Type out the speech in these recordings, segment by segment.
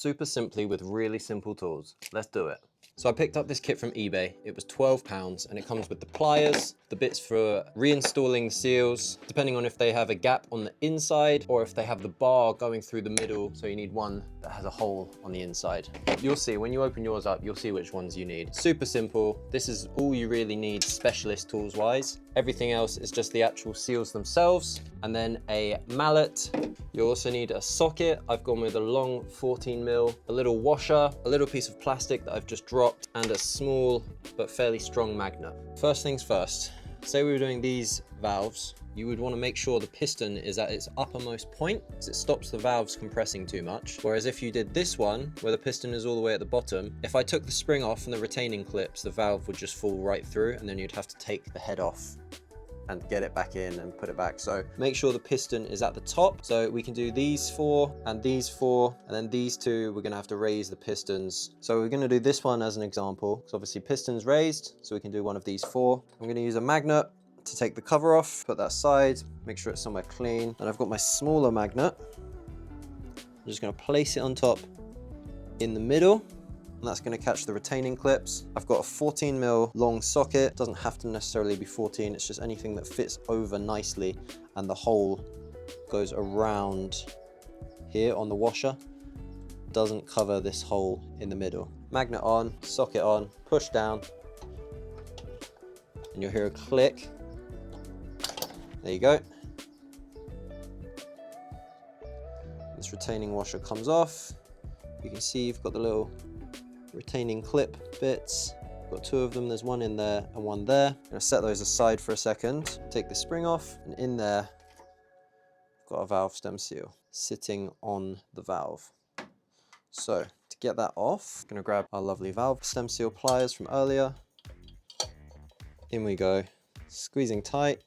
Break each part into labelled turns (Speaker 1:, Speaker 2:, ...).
Speaker 1: Super simply with really simple tools. Let's do it. So I picked up this kit from eBay. It was £12 and it comes with the pliers, the bits for reinstalling the seals, depending on if they have a gap on the inside or if they have the bar going through the middle. So you need one that has a hole on the inside. You'll see when you open yours up, you'll see which ones you need. Super simple. This is all you really need specialist tools wise. Everything else is just the actual seals themselves and then a mallet. You also need a socket. I've gone with a long 14mm, a little washer, a little piece of plastic that I've just dropped, and a small but fairly strong magnet. First things first, say we were doing these valves, you would want to make sure the piston is at its uppermost point because it stops the valves compressing too much. Whereas if you did this one, where the piston is all the way at the bottom, if I took the spring off and the retaining clips, the valve would just fall right through and then you'd have to take the head off and get it back in and put it back. So make sure the piston is at the top. So we can do these 4 and these 4, and then these 2, we're gonna have to raise the pistons. So we're gonna do this one as an example. So obviously piston's raised, so we can do one of these 4. I'm gonna use a magnet to take the cover off, put that aside, make sure it's somewhere clean. And I've got my smaller magnet. I'm just gonna place it on top in the middle, and that's going to catch the retaining clips. I've got a 14mm long socket. It doesn't have to necessarily be 14, it's just anything that fits over nicely and the hole goes around here on the washer. Doesn't cover this hole in the middle. Magnet on, socket on, push down, and you'll hear a click. There you go. This retaining washer comes off. You can see you've got the little retaining clip bits. Got 2 of them, there's one in there and one there. I'm gonna set those aside for a second. Take the spring off, and in there, I've got a valve stem seal sitting on the valve. So to get that off, I'm gonna grab our lovely valve stem seal pliers from earlier. In we go, squeezing tight,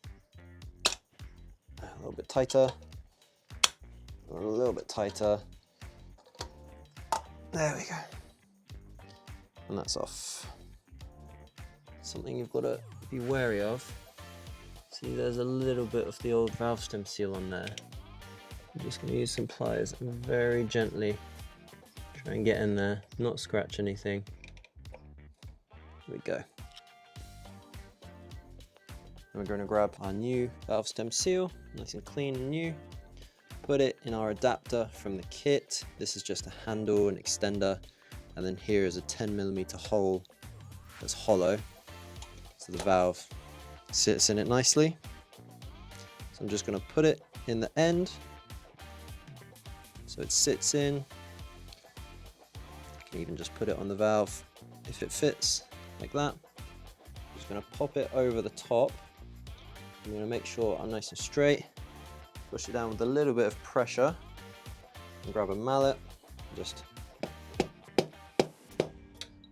Speaker 1: a little bit tighter, a little bit tighter. There we go. And that's off. Something you've got to be wary of. See, there's a little bit of the old valve stem seal on there. I'm just going to use some pliers and very gently try and get in there, not scratch anything. Here we go. And we're going to grab our new valve stem seal, nice and clean and new. Put it in our adapter from the kit. This is just a handle and extender. And then here is a 10mm hole that's hollow, so the valve sits in it nicely. So I'm just going to put it in the end so it sits in. You can even just put it on the valve if it fits like that. I'm just going to pop it over the top. I'm going to make sure I'm nice and straight. Push it down with a little bit of pressure and grab a mallet, just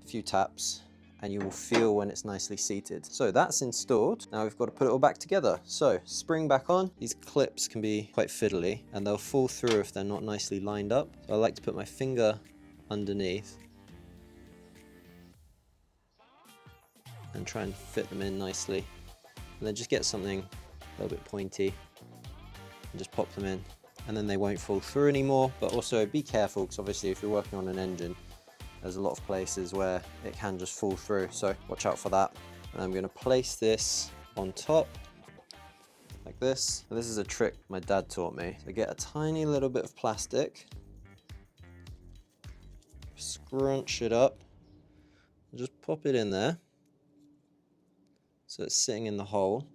Speaker 1: few taps, and you will feel when it's nicely seated. So that's installed. Now we've got to put it all back together. So spring back on. These clips can be quite fiddly and they'll fall through if they're not nicely lined up. So I like to put my finger underneath and try and fit them in nicely. And then just get something a little bit pointy and just pop them in, and then they won't fall through anymore. But also be careful, because obviously if you're working on an engine, there's a lot of places where it can just fall through, so watch out for that. And I'm going to place this on top like this. And this is a trick my dad taught me. So get a tiny little bit of plastic, scrunch it up, and just pop it in there so it's sitting in the hole,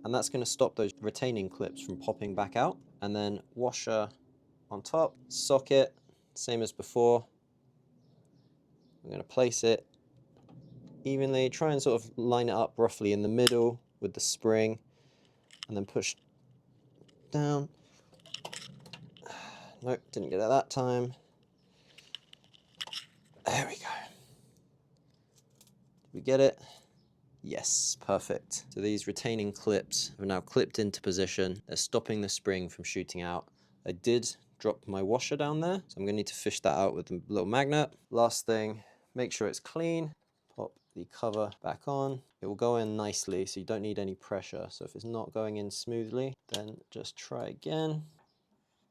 Speaker 1: and that's going to stop those retaining clips from popping back out. And then washer on top, socket, same as before. I'm going to place it evenly, try and sort of line it up roughly in the middle with the spring, and then push down. Nope, didn't get it that time. There we go. Did we get it? Yes, perfect. So these retaining clips have now clipped into position. They're stopping the spring from shooting out. I did drop my washer down there, so I'm going to need to fish that out with a little magnet. Last thing, make sure it's clean. Pop the cover back on. It will go in nicely, so you don't need any pressure. So if it's not going in smoothly, then just try again.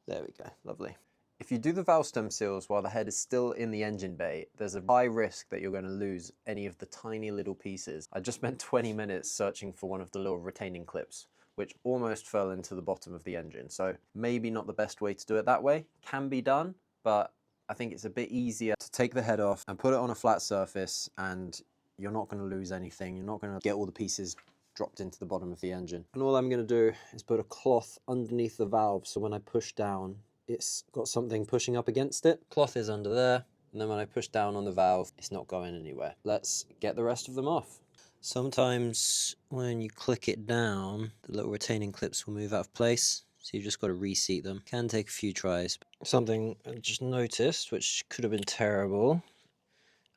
Speaker 1: There we go, lovely. If you do the valve stem seals while the head is still in the engine bay, there's a high risk that you're going to lose any of the tiny little pieces. I just spent 20 minutes searching for one of the little retaining clips, which almost fell into the bottom of the engine. So maybe not the best way to do it that way. Can be done, but I think it's a bit easier to take the head off and put it on a flat surface, and you're not going to lose anything. You're not going to get all the pieces dropped into the bottom of the engine. And all I'm going to do is put a cloth underneath the valve, so when I push down, it's got something pushing up against it. Cloth is under there, and then when I push down on the valve, it's not going anywhere. Let's get the rest of them off. Sometimes when you click it down, the little retaining clips will move out of place, so you've just got to reseat them. Can take a few tries. Something I just noticed, which could have been terrible.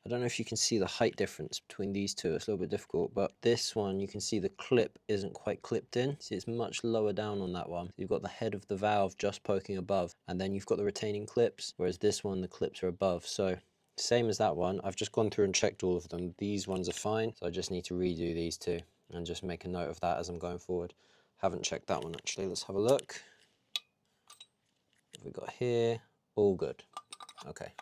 Speaker 1: I don't know if you can see the height difference between these two. It's a little bit difficult, but this one, you can see the clip isn't quite clipped in. See, it's much lower down on that one. You've got the head of the valve just poking above, and then you've got the retaining clips, whereas this one, the clips are above. So same as that one. I've just gone through and checked all of them. These ones are fine, so I just need to redo these two and just make a note of that as I'm going forward. Haven't checked that one actually. Let's have a look. What have we got here? All good. Okay.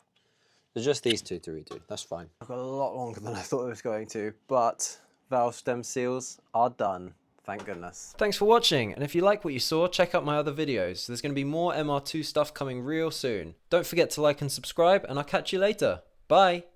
Speaker 1: So just these two to redo, that's fine. I've got a lot longer than I thought it was going to, but valve stem seals are done, thank goodness. Thanks for watching, and if you like what you saw, check out my other videos. There's going to be more MR2 stuff coming real soon. Don't forget to like and subscribe, and I'll catch you later. Bye!